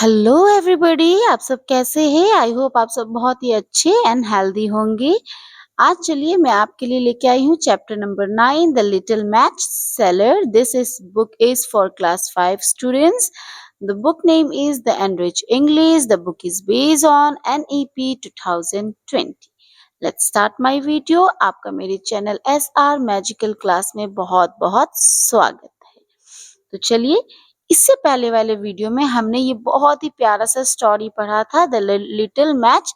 Hello everybody, आप सब कैसे हैं? आई होप आप सब बहुत ही अच्छे एंड हेल्दी होंगे। आज चलिए मैं आपके लिए लेके आई हूँ chapter number 9 the little match seller. This is book is for class 5 students. The book name is The Enriched English. The book is based on NEP 2020. Let's start my video. आपका मेरे चैनल SR मैजिकल क्लास में बहुत बहुत स्वागत है। तो चलिए, इससे पहले वाले वीडियो में हमने ये बहुत ही प्यारा सा स्टोरी पढ़ा था, द लिटिल मैच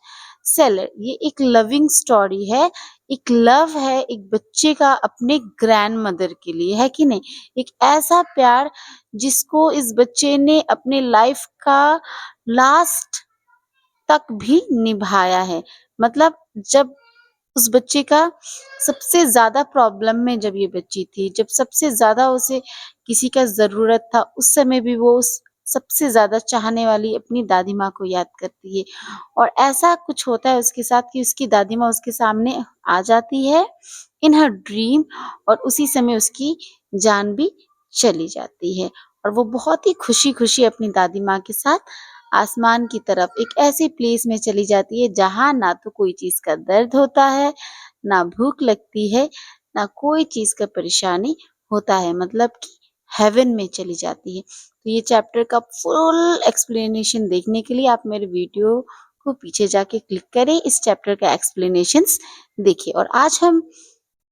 सेलर। ये एक लविंग स्टोरी है, एक लव है एक बच्चे का अपने ग्रैंड मदर के लिए, है कि नहीं? एक ऐसा प्यार जिसको इस बच्चे ने अपने लाइफ का लास्ट तक भी निभाया है। मतलब जब उस बच्चे का सबसे ज़्यादा प्रॉब्लम में जब ये बच्ची थी, जब सबसे ज़्यादा उसे किसी का ज़रूरत था, उस समय भी वो उस सबसे ज़्यादा चाहने वाली अपनी दादी माँ को याद करती है। और ऐसा कुछ होता है उसके साथ कि उसकी दादी माँ उसके सामने आ जाती है इन हर ड्रीम, और उसी समय उसकी जान भी चली जाती है। और वो बहुत ही खुशी-खुशी अपनी दादी माँ के साथ आसमान की तरफ एक ऐसे प्लेस में चली जाती है जहाँ ना तो कोई चीज़ का दर्द होता है, ना भूख लगती है, ना कोई चीज़ का परेशानी होता है, मतलब कि हेवन में चली जाती है। तो ये चैप्टर का फुल एक्सप्लेनेशन देखने के लिए आप मेरे वीडियो को पीछे जाके क्लिक करें, इस चैप्टर का एक्सप्लेनेशंस देखिए। और आज हम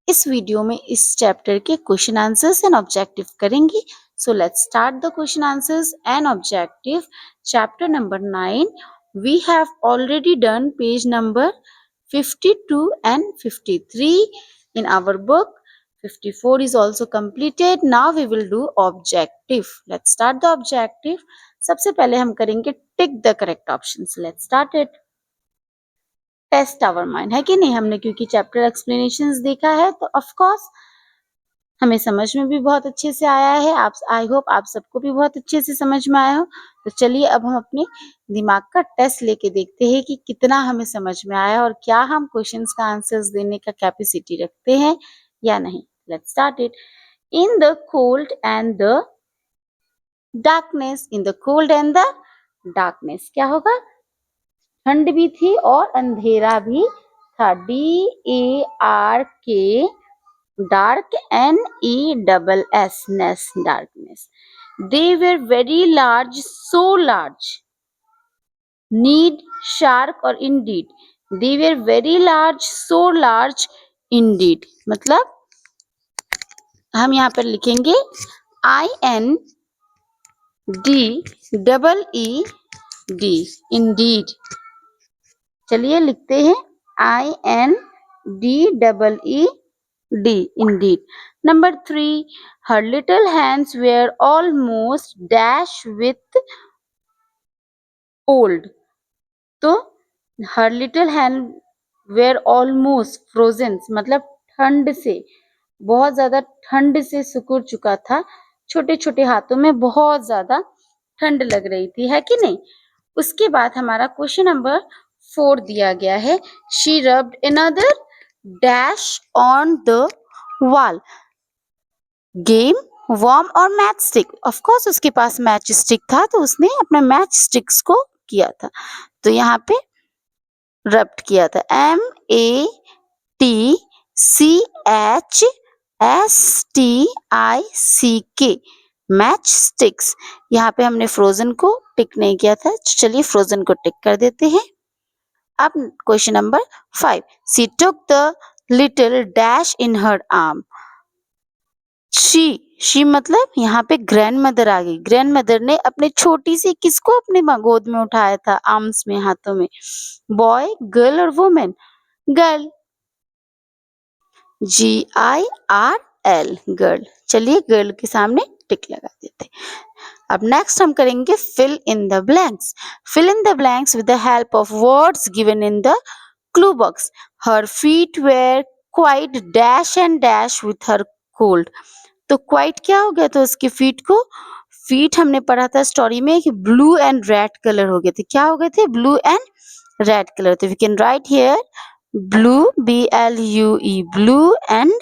इस वीडियो में इस चैप्टर के क्वेश्चन आंसर्स एंड ऑब्जेक्टिव करेंगे। So let's start the question answers and objective. Chapter number 9. We have already done page number 52 and 53 in our book. 54 is also completed. Now we will do objective. Let's start the objective. सबसे पहले हम करेंगे tick the correct options. Let's start it. Test our mind, है कि नहीं? हमने क्योंकि chapter explanations देखा है तो ऑफ कोर्स हमें समझ में भी बहुत अच्छे से आया है। आप आई होप आप सबको भी बहुत अच्छे से समझ में आया हो। तो चलिए अब हम अपने दिमाग का टेस्ट लेके देखते हैं कि कितना हमें समझ में आया और क्या हम क्वेश्चंस का आंसर्स देने का कैपेसिटी रखते हैं या नहीं। Let's start it. In the cold and the darkness, in the cold and the darkness क्या होगा? ठंड भी थी और अंधेरा भी था। DARK, dark, NESS, ness, darkness. They were very large, so large. Need, shark और indeed. They were very large, so large indeed. मतलब हम यहाँ पर लिखेंगे INDEED, indeed. चलिए लिखते हैं INDEED, indeed. Number 3, her little hands were almost dash with cold. तो her little hand were almost frozen, मतलब ठंड से, बहुत ज्यादा ठंड से सिकुड़ चुका था। छोटे छोटे हाथों में बहुत ज्यादा ठंड लग रही थी, है कि नहीं? उसके बाद हमारा क्वेश्चन नंबर 4 दिया गया है। She rubbed another dash on the wall. Game, worm और मैच स्टिक। ऑफ कोर्स उसके पास मैच स्टिक था तो उसने अपने मैच स्टिक्स को किया था। तो यहाँ पे रब्ड किया था, MATCHSTICK, मैच स्टिक्स। यहाँ पे हमने फ्रोजन को टिक नहीं किया था, चलिए फ्रोजन को टिक कर देते हैं। अब question number 5, she took the little dash in her arm. She मतलब यहाँ पे ग्रैंड मदर आ गई। ग्रैंड मदर ने अपने छोटी सी किसको अपने गोद में उठाया था? आर्म्स में, हाथों में। बॉय, गर्ल और वुमेन? Girl, GIRL, girl. चलिए गर्ल के सामने टिक लगा देते। अब नेक्स्ट हम करेंगे fill in the blanks. Fill in the blanks with the help of words given in the clue box. Her feet were quite dash and dash with her cold. तो quite क्या हो गया? तो उसके फीट को, feet हमने पढ़ा था स्टोरी में कि ब्लू एंड रेड कलर हो गए थे। क्या हो गए थे? Blue and red colour. तो we can write here blue, BLUE, blue and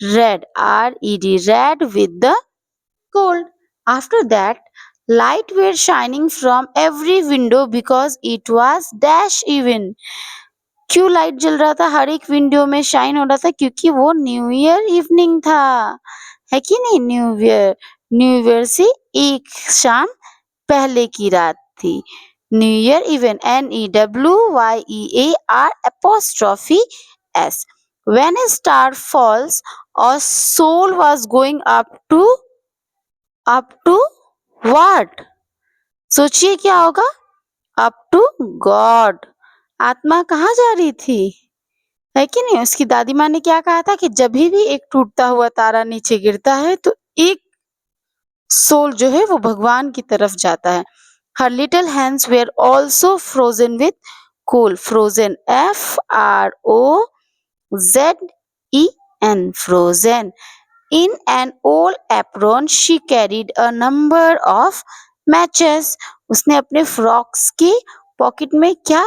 red, RED, red with the cold. After that Light were shining from every window because it was dash even. क्यों light जल रहा था हर एक window में shine हो रहा था? क्योंकि वो न्यू ईयर इवनिंग था, है कि नहीं? न्यू ईयर से एक शाम पहले की रात थी। New year even NEWYEAR''S when a star falls a soul was going up to what? सोचिए क्या होगा? Up to God. आत्मा कहाँ जा रही थी, है कि नहीं? उसकी दादी माँ ने क्या कहा था कि जब भी एक टूटता हुआ तारा नीचे गिरता है तो एक सोल जो है वो भगवान की तरफ जाता है। Her little hands were also frozen with coal. Frozen, FROZEN, frozen. In an old apron, she carried a number of matches. उसने अपने फ्रॉक्स की पॉकेट में क्या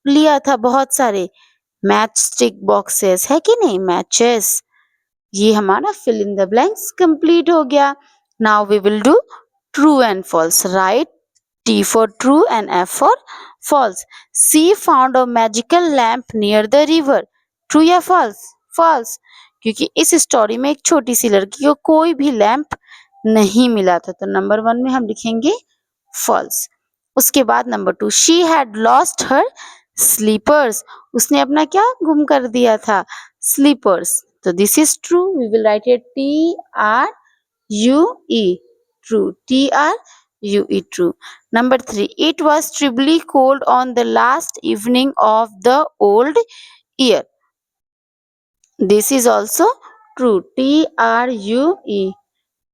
लिया था? बहुत सारे मैच स्टिक बॉक्सेस, है कि नहीं? मैचेस। ये हमारा fill in the blanks complete हो गया। Now we will do true and false. Right T for true and F for false. She found a magical lamp near the river. True या false? False. क्योंकि इस story में एक छोटी सी लड़की को कोई भी लैंप नहीं मिला था, तो नंबर 1 में हम लिखेंगे false. उसके बाद number 2, she had lost her slippers. उसने अपना क्या गुम कर दिया था? Slippers. तो this is true. We will write here TRUE. True. TRUE. True. Number 3, it was terribly cold on the last evening of the old year. This is also true. TRUE.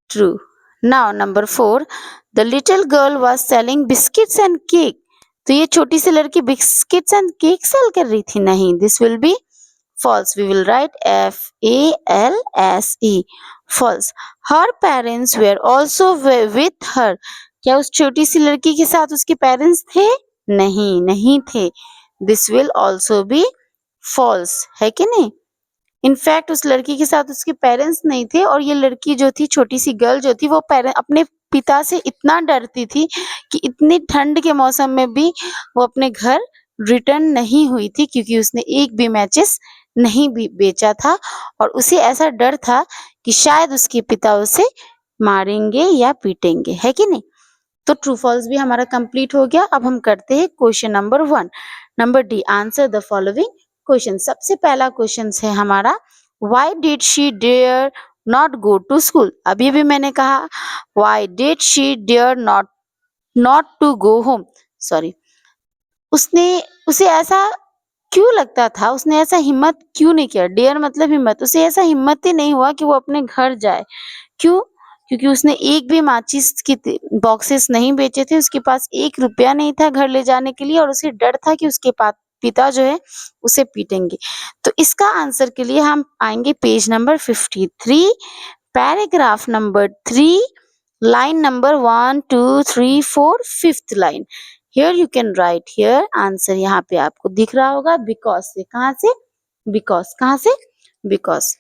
True. Now number 4, the little girl was selling biscuits and cake. तो ये छोटी सी लड़की biscuits and cake cell कर रही थी? नहीं, this will be false. We will write FALSE. False. Her parents were also with her. क्या उस छोटी सी लड़की के साथ उसके पेरेंट्स थे? नहीं, नहीं थे। This will also be false, है कि नहीं? इनफैक्ट उस लड़की के साथ उसके पेरेंट्स नहीं थे, और ये लड़की जो थी, छोटी सी गर्ल जो थी, वो अपने पिता से इतना डरती थी कि इतनी ठंड के मौसम में भी वो अपने घर रिटर्न नहीं हुई थी, क्योंकि उसने एक भी मैचेस नहीं भी बेचा था, और उसे ऐसा डर था कि शायद उसके पिता उसे मारेंगे या पीटेंगे, है कि नहीं? तो ट्रू फॉल्स भी हमारा कंप्लीट हो गया। अब हम करते हैं question number 1। Number D, answer the following question. सबसे पहला क्वेश्चन है हमारा, why did she dare not go to school? अभी भी मैंने कहा why did she dare not to go home. Sorry, उसे ऐसा क्यों लगता था, उसने ऐसा हिम्मत क्यों नहीं किया? डेयर मतलब हिम्मत, उसे ऐसा हिम्मत ही नहीं हुआ कि वो अपने घर जाए। क्यों? क्योंकि उसने एक भी माचिस की बॉक्सेस नहीं बेचे थे, उसके पास 1 रुपया नहीं था घर ले जाने के लिए, और उसे डर था कि उसके पिता जो है उसे पीटेंगे। तो इसका आंसर के लिए हम आएंगे page number 53, paragraph number 3, line number 1 2 3 4, 5th line. Here you can write here answer. यहाँ पे आपको दिख रहा होगा बिकॉज से। कहाँ से? बिकॉज। कहाँ से? बिकॉज।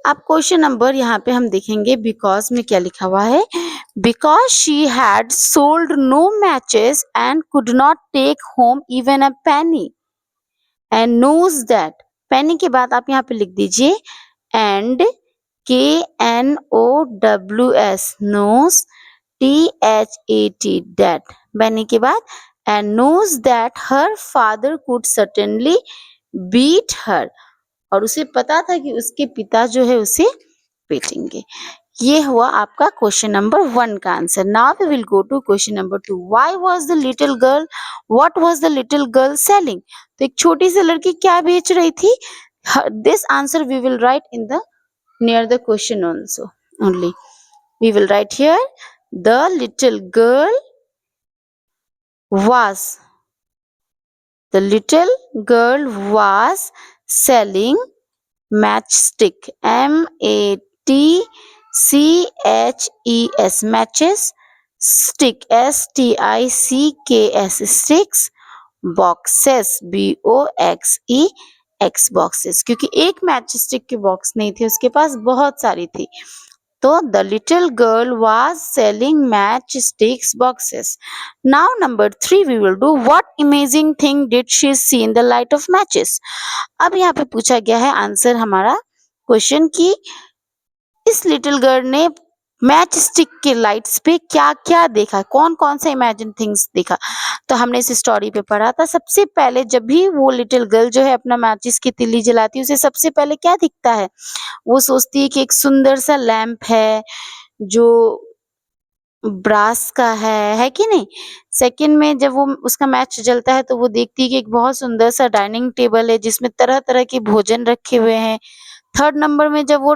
अब क्वेश्चन नंबर यहाँ पे हम देखेंगे बिकॉज में क्या लिखा हुआ है। Because she had sold no matches and could not take home even a penny and knows that. Penny के बाद आप यहाँ पे लिख दीजिए and KNOWS knows THAT that. Penny के बाद and knows that her father could certainly beat her, और उसे पता था कि उसके पिता जो है उसे पीटेंगे। ये हुआ आपका क्वेश्चन नंबर 1 का answer. Now we will go to question number 2। Why was the little girl, what was the little girl selling? तो एक छोटी सी लड़की क्या बेच रही थी? This answer we will write in the near the question also only. We will write here the little girl was selling matchstick, MATCHES, matches, stick, STICKS, sticks, boxes, BOXEX, boxes। क्योंकि एक मैच स्टिक की box नहीं थी उसके पास, बहुत सारी थी, तो the little girl was selling matchsticks boxes. Now number 3 we will do, what amazing thing did she see in the light of matches. अब यहाँ पे पूछा गया है आंसर हमारा क्वेश्चन की इस लिटिल गर्ल ने मैच स्टिक के लाइट्स पे क्या क्या देखा, कौन कौन से इमेजिन थिंग्स देखा। तो हमने इस स्टोरी पे पढ़ा था, सबसे पहले जब भी वो लिटिल गर्ल जो है अपना मैचिस की तिल्ली जलाती है उसे सबसे पहले क्या दिखता है, वो सोचती है कि एक सुंदर सा लैंप है जो ब्रास का है कि नहीं। सेकंड में जब वो उसका मैच जलता है तो वो देखती है कि एक बहुत सुंदर सा डाइनिंग टेबल है जिसमें तरह तरह के भोजन रखे हुए हैं। थर्ड नंबर में जब वो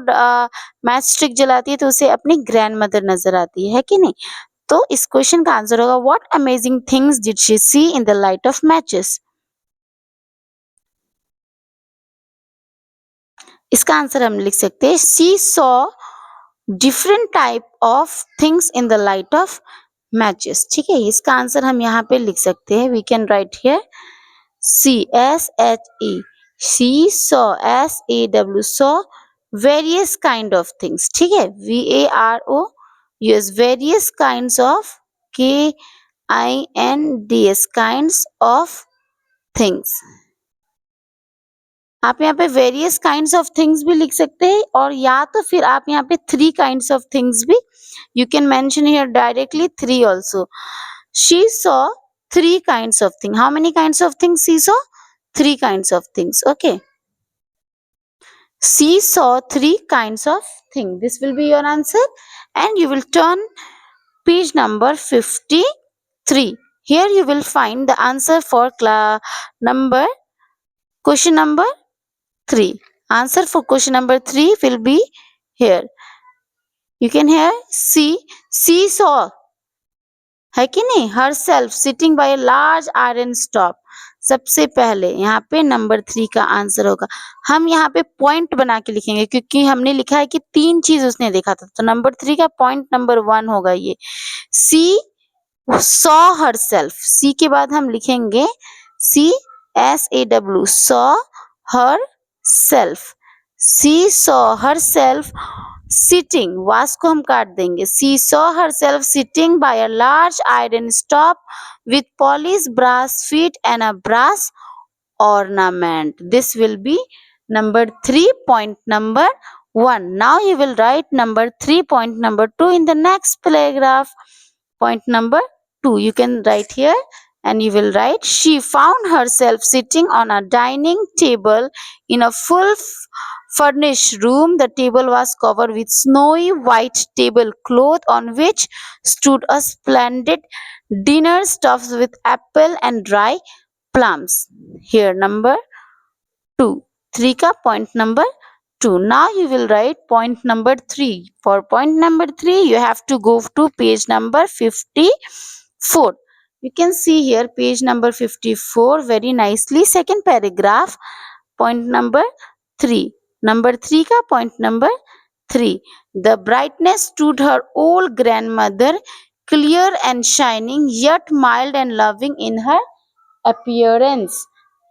मैच स्टिक जलाती है तो उसे अपनी ग्रैंड मदर नजर आती है कि नहीं। तो इस क्वेश्चन का आंसर होगा what amazing things did she see in the light of matches. इसका आंसर हम लिख सकते हैं she saw different type of things in the light of matches. ठीक है, इसका आंसर हम यहाँ पे लिख सकते हैं, we can write here CSHE, she saw SAW, saw various kind of things। ठीक है, VAROUS, various kinds of, KINDS, kinds of things। आप यहाँ पे वेरियस काइंड्स ऑफ थिंग्स भी लिख सकते हैं और या तो फिर आप यहाँ पे 3 काइंड्स ऑफ थिंग्स भी, you can mention here directly 3 also। She saw 3 kinds of things. How many kinds of things she saw? 3 kinds of things. Okay. She saw 3 kinds of things. This will be your answer, and you will turn page number 53. Here you will find the answer for question number 3. Answer for question number 3 will be here. You can hear she saw, है कि नहीं, her self sitting by large iron stop. सबसे पहले यहाँ पे number 3 का answer होगा। हम यहाँ पे पॉइंट बना के लिखेंगे क्योंकि हमने लिखा है कि 3 चीज उसने देखा था, तो नंबर 3 का पॉइंट नंबर 1 होगा ये। सी सॉ हर सेल्फ, सी के बाद हम लिखेंगे CSAW, saw herself. She saw herself sitting, was को हम काट देंगे, she saw herself sitting by a large iron stop with polished brass feet and a brass ornament. This will be number 3, point number 1. Now you will write number 3, point number 2 in the next paragraph. Point number 2 you can write here, and you will write she found herself sitting on a dining table in a full furnished room. The table was covered with snowy white tablecloth on which stood a splendid dinner stuffed with apple and dry plums. Here number 2, 3 ka point number 2. Now you will write point number 3. For point number 3 you have to go to page number 54. You can see here page number 54 very nicely. Second paragraph, point number 3. Number 3 ka point number 3. The brightness stood her old grandmother, clear and shining, yet mild and loving in her appearance.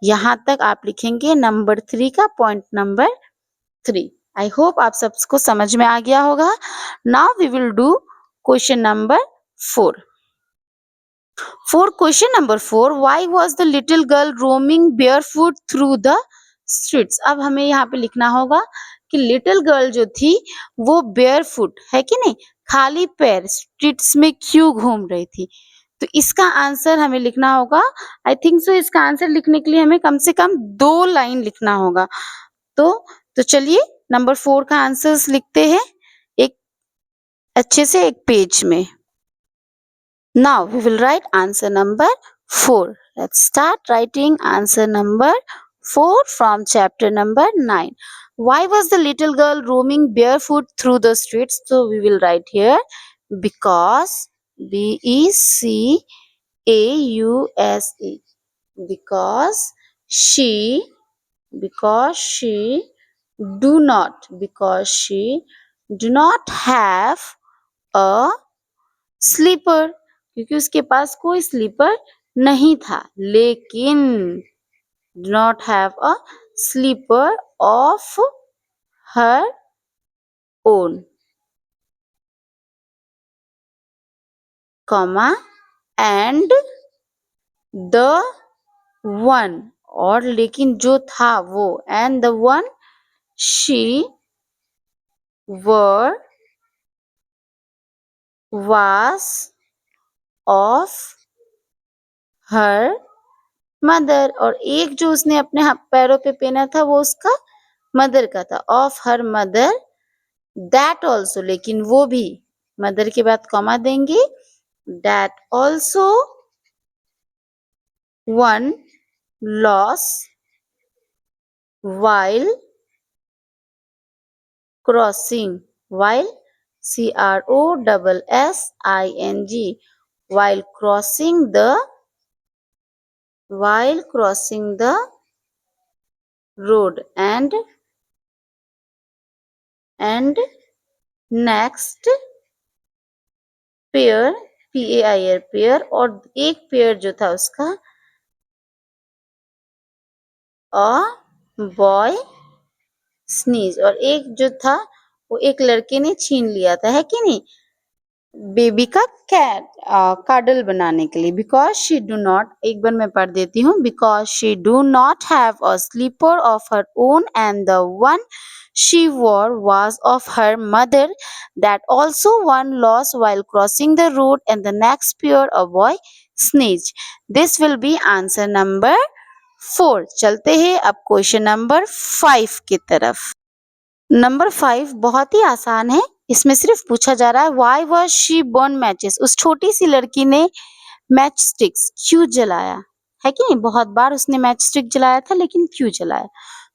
यहाँ तक आप लिखेंगे number 3 का point number 3। I hope आप सबको समझ में आ गया होगा। Now we will do question number 4। For question number 4, why was the little girl roaming barefoot through the streets? अब हमें यहाँ पे लिखना होगा कि लिटिल गर्ल जो थी वो बेयरफुट, है कि नहीं, खाली पैर स्ट्रीट्स में क्यों घूम रही थी। तो इसका आंसर हमें लिखना होगा, आई थिंक सो इसका आंसर लिखने के लिए हमें कम से कम 2 लाइन लिखना होगा। तो चलिए नंबर 4 का आंसर्स लिखते हैं एक अच्छे से एक पेज में। Now we will write answer number 4. Let's start writing answer number 4 from chapter number 9. Why was the little girl roaming barefoot through the streets? So we will write here because, BECAUSE, because she do not have a slipper, क्योंकि उसके पास कोई sleeper नहीं था। लेकिन do not have a sleeper of her own, comma and the one, और लेकिन जो था वो, and the one she were was of her mother, और एक जो उसने अपने पैरों पे पहना था वो उसका मदर का था, of her mother, that also, लेकिन वो भी, मदर के बाद कॉमा देंगे, that also one loss while crossing, while crossing, while crossing the road, and next pair, pair, pair, और एक पेयर जो था उसका बॉय स्नीज, और एक जो था वो एक लड़के ने छीन लिया था, है कि नहीं, बेबी का काडल बनाने के लिए। बिकॉज शी डू नॉट, एक बार मैं पढ़ देती हूँ, because she do not have a slipper of her own and the one she wore was of her mother, that also one lost while crossing the road, and the next pair a boy sneezed. This will be answer number 4. चलते हैं अब question number 5 की तरफ। Number 5 बहुत ही आसान है, इसमें सिर्फ पूछा जा रहा है why was she burn matches, उस छोटी सी लड़की ने मैच स्टिक्स क्यों जलाया, है कि नहीं, बहुत बार उसने मैच स्टिक जलाया था, लेकिन क्यों जलाया,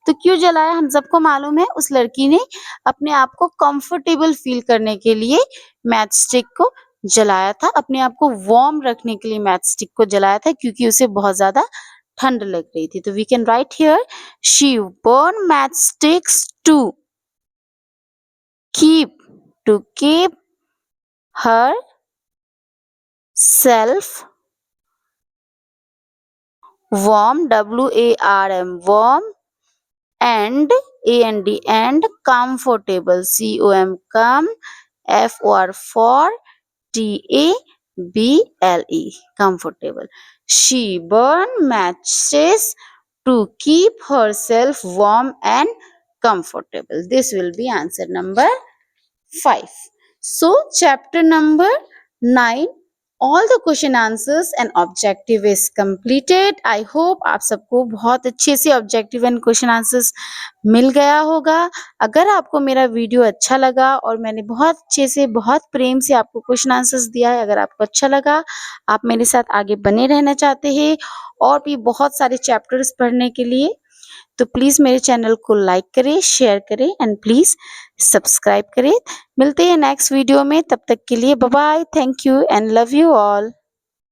तो क्यों जलाया हम सबको मालूम है, उस लड़की ने अपने आप को कंफर्टेबल फील करने के लिए मैच स्टिक को जलाया था, अपने आप को वार्म रखने के लिए मैच स्टिक को जलाया था, क्योंकि उसे बहुत ज्यादा ठंड लग रही थी। तो we can write here she burn match sticks to keep her self warm, warm, warm, and and comfortable, com, for table, comfortable. She burned matches to keep herself warm and comfortable. This will be answer number 5. So chapter number 9, all the question answers and objective is completed. I hope आप सबको बहुत अच्छे से objective and question answers मिल गया होगा। अगर आपको मेरा वीडियो अच्छा लगा और मैंने बहुत अच्छे से, बहुत प्रेम से आपको क्वेश्चन आंसर्स दिया है, अगर आपको अच्छा लगा, आप मेरे साथ आगे बने रहना चाहते हैं और भी बहुत सारे चैप्टर्स पढ़ने के लिए, तो प्लीज मेरे चैनल को लाइक करें, शेयर करें एंड प्लीज सब्सक्राइब करें। मिलते हैं नेक्स्ट वीडियो में, तब तक के लिए bye bye, thank you and love you all.